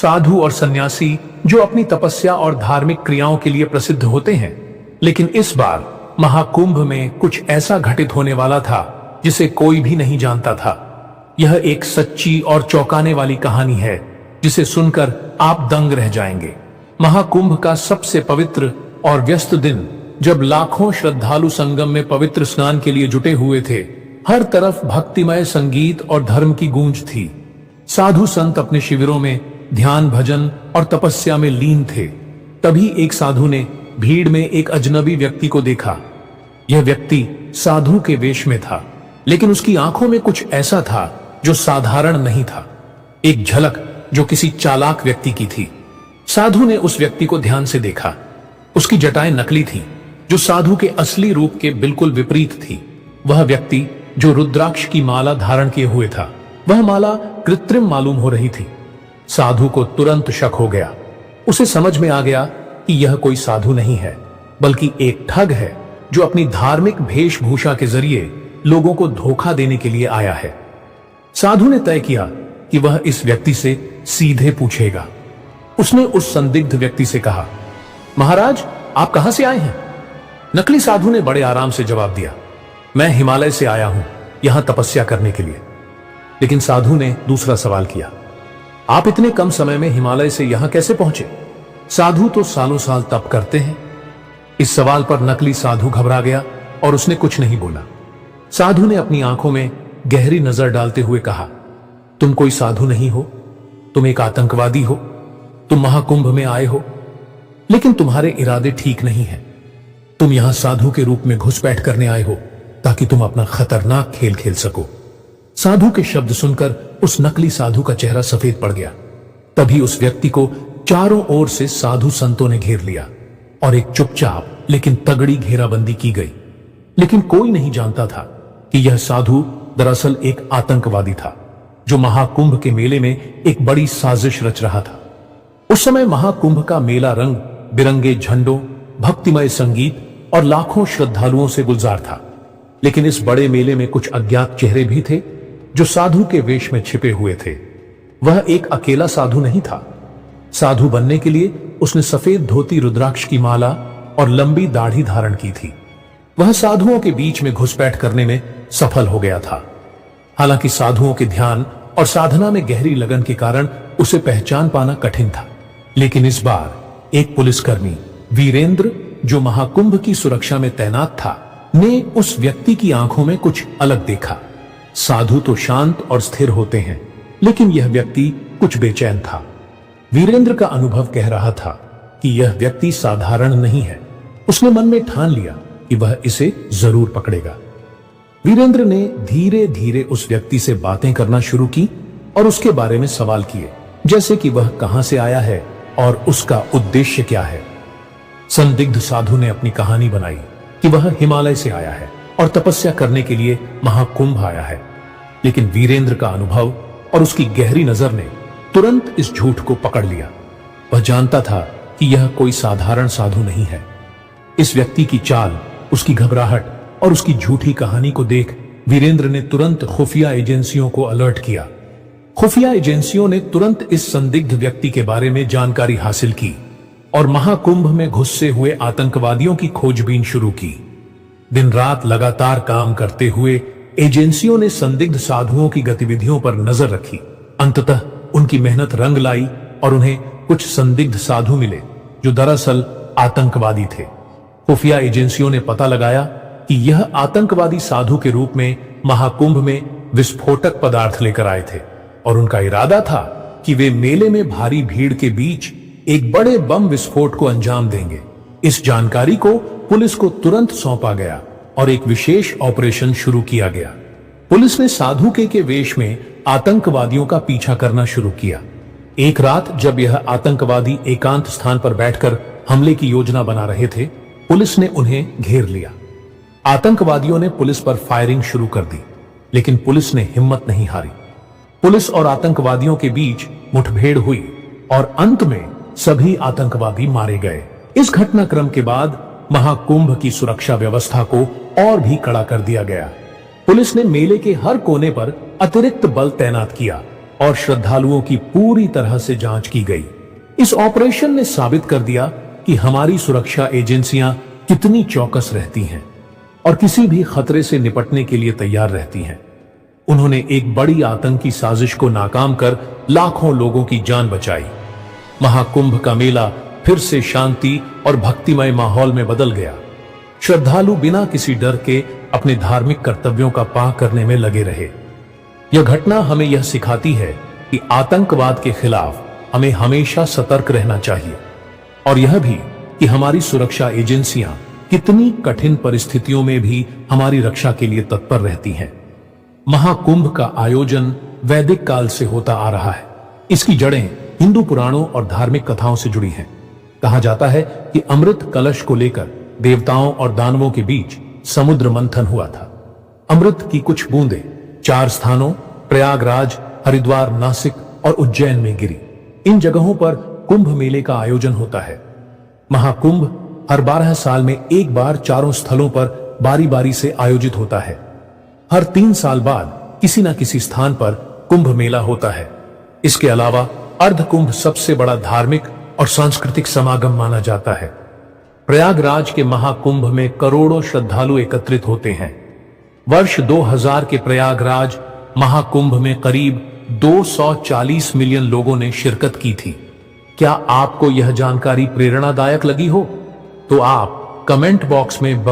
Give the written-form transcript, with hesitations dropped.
साधु और सन्यासी जो अपनी तपस्या और धार्मिक क्रियाओं के लिए प्रसिद्ध होते हैं, लेकिन इस बार महाकुंभ में कुछ ऐसा घटित होने वाला था जिसे कोई भी नहीं जानता था। यह एक सच्ची और चौंकाने वाली कहानी है जिसे सुनकर आप दंग रह जाएंगे। महाकुंभ का सबसे पवित्र और व्यस्त दिन, जब लाखों श्रद्धालु संगम में पवित्र स्नान के लिए जुटे हुए थे, हर तरफ भक्तिमय संगीत और धर्म की गूंज थी। साधु संत अपने शिविरों में ध्यान, भजन और तपस्या में लीन थे। तभी एक साधु ने भीड़ में एक अजनबी व्यक्ति को देखा। यह व्यक्ति साधु के वेश में था, लेकिन उसकी आंखों में कुछ ऐसा था जो साधारण नहीं था, एक झलक जो किसी चालाक व्यक्ति की थी। साधु ने उस व्यक्ति को ध्यान से देखा। उसकी जटाएं नकली थीं, जो साधु के असली रूप के बिल्कुल विपरीत थी। वह व्यक्ति जो रुद्राक्ष की माला धारण किए हुए था, वह माला कृत्रिम मालूम हो रही थी। साधु को तुरंत शक हो गया। उसे समझ में आ गया कि यह कोई साधु नहीं है, बल्कि एक ठग है जो अपनी धार्मिक वेशभूषा के जरिए लोगों को धोखा देने के लिए आया है। साधु ने तय किया कि वह इस व्यक्ति से सीधे पूछेगा। उसने उस संदिग्ध व्यक्ति से कहा, महाराज, आप कहां से आए हैं? नकली साधु ने बड़े आराम से जवाब दिया, मैं हिमालय से आया हूं, यहां तपस्या करने के लिए। लेकिन साधु ने दूसरा सवाल किया, आप इतने कम समय में हिमालय से यहां कैसे पहुंचे? साधु तो सालों साल तप करते हैं। इस सवाल पर नकली साधु घबरा गया और उसने कुछ नहीं बोला। साधु ने अपनी आंखों में गहरी नजर डालते हुए कहा, तुम कोई साधु नहीं हो, तुम एक आतंकवादी हो। तुम महाकुंभ में आए हो, लेकिन तुम्हारे इरादे ठीक नहीं हैं। तुम यहां साधु के रूप में घुसपैठ करने आए हो ताकि तुम अपना खतरनाक खेल खेल सको। साधु के शब्द सुनकर उस नकली साधु का चेहरा सफेद पड़ गया। तभी उस व्यक्ति को चारों ओर से साधु संतों ने घेर लिया और एक चुपचाप लेकिन तगड़ी घेराबंदी की गई। लेकिन कोई नहीं जानता था कि यह साधु दरअसल एक आतंकवादी था, जो महाकुंभ के मेले में एक बड़ी साजिश रच रहा था। उस समय महाकुंभ का मेला रंग बिरंगे झंडों, भक्तिमय संगीत और लाखों श्रद्धालुओं से गुलजार था। लेकिन इस बड़े मेले में कुछ अज्ञात चेहरे भी थे जो साधु के वेश में छिपे हुए थे। वह एक अकेला साधु नहीं था। साधु बनने के लिए उसने सफेद धोती, रुद्राक्ष की माला और लंबी दाढ़ी धारण की थी। वह साधुओं के बीच में घुसपैठ करने में सफल हो गया था। हालांकि साधुओं के ध्यान और साधना में गहरी लगन के कारण उसे पहचान पाना कठिन था। लेकिन इस बार एक पुलिसकर्मी वीरेंद्र, जो महाकुंभ की सुरक्षा में तैनात था, ने उस व्यक्ति की आंखों में कुछ अलग देखा। साधु तो शांत और स्थिर होते हैं, लेकिन यह व्यक्ति कुछ बेचैन था। वीरेंद्र का अनुभव कह रहा था कि यह व्यक्ति साधारण नहीं है। उसने मन में ठान लिया कि वह इसे जरूर पकड़ेगा। वीरेंद्र ने धीरे धीरे उस व्यक्ति से बातें करना शुरू की और उसके बारे में सवाल किए, जैसे कि वह कहां से आया है और उसका उद्देश्य क्या है। संदिग्ध साधु ने अपनी कहानी बनाई कि वह हिमालय से आया है और तपस्या करने के लिए महाकुंभ आया है। लेकिन वीरेंद्र का अनुभव और उसकी गहरी नजर ने तुरंत इस झूठ को पकड़ लिया। वह जानता था कि यह कोई साधारण साधु नहीं है। इस व्यक्ति की चाल, उसकी घबराहट और उसकी झूठी कहानी को देख वीरेंद्र ने तुरंत खुफिया एजेंसियों को अलर्ट किया। खुफिया एजेंसियों ने तुरंत इस संदिग्ध व्यक्ति के बारे में जानकारी हासिल की और महाकुंभ में घुसे हुए आतंकवादियों की खोजबीन शुरू की। दिन रात लगातार काम करते हुए एजेंसियों ने संदिग्ध साधुओं की गतिविधियों पर नजर रखी। अंततः उनकी मेहनत रंग लाई और उन्हें कुछ संदिग्ध साधु मिले जो दरअसल आतंकवादी थे। खुफिया एजेंसियों ने पता लगाया कि यह आतंकवादी साधु के रूप में महाकुंभ में विस्फोटक पदार्थ लेकर आए थे और उनका इरादा था कि वे मेले में भारी भीड़ के बीच एक बड़े बम विस्फोट को अंजाम देंगे। इस जानकारी को पुलिस को तुरंत सौंपा गया और एक विशेष ऑपरेशन शुरू किया गया। पुलिस ने साधु के वेश में आतंकवादियों का पीछा करना शुरू किया। एक रात जब यह आतंकवादी एकांत स्थान पर बैठकर हमले की योजना बना रहे थे, पुलिस ने उन्हें घेर लिया। आतंकवादियों ने पुलिस पर फायरिंग शुरू कर दी, लेकिन पुलिस ने हिम्मत नहीं हारी। पुलिस और आतंकवादियों के बीच मुठभेड़ हुई और अंत में सभी आतंकवादी मारे गए। इस घटनाक्रम के बाद महाकुंभ की सुरक्षा व्यवस्था को और भी कड़ा कर दिया गया। पुलिस ने मेले के हर कोने पर अतिरिक्त बल तैनात किया और श्रद्धालुओं की पूरी तरह से जांच की गई। इस ऑपरेशन ने साबित कर दिया कि हमारी सुरक्षा एजेंसियां कितनी चौकस रहती हैं और किसी भी खतरे से निपटने के लिए तैयार रहती हैं। उन्होंने एक बड़ी आतंकी साजिश को नाकाम कर लाखों लोगों की जान बचाई। महाकुंभ का मेला फिर से शांति और भक्तिमय माहौल में बदल गया। श्रद्धालु बिना किसी डर के अपने धार्मिक कर्तव्यों का पालन करने में लगे रहे। यह घटना हमें यह सिखाती है कि आतंकवाद के खिलाफ हमें हमेशा सतर्क रहना चाहिए और यह भी कि हमारी सुरक्षा एजेंसियां कितनी कठिन परिस्थितियों में भी हमारी रक्षा के लिए तत्पर रहती हैं। महाकुंभ का आयोजन वैदिक काल से होता आ रहा है। इसकी जड़ें हिंदू पुराणों और धार्मिक कथाओं से जुड़ी हैं। कहा जाता है कि अमृत कलश को लेकर देवताओं और दानवों के बीच समुद्र मंथन हुआ था। अमृत की कुछ बूंदें 4 स्थानों प्रयागराज, हरिद्वार, नासिक और उज्जैन में गिरी। इन जगहों पर कुंभ मेले का आयोजन होता है। महाकुंभ हर 12 साल में एक बार चारों स्थलों पर बारी बारी से आयोजित होता है। हर 3 साल बाद किसी न किसी स्थान पर कुंभ मेला होता है। इसके अलावा अर्धकुंभ सबसे बड़ा धार्मिक और सांस्कृतिक समागम माना जाता है। प्रयागराज के महाकुंभ में करोड़ों श्रद्धालु एकत्रित होते हैं। वर्ष 2000 के प्रयागराज महाकुंभ में करीब 240 मिलियन लोगों ने शिरकत की थी। क्या आपको यह जानकारी प्रेरणादायक लगी हो तो आप कमेंट बॉक्स में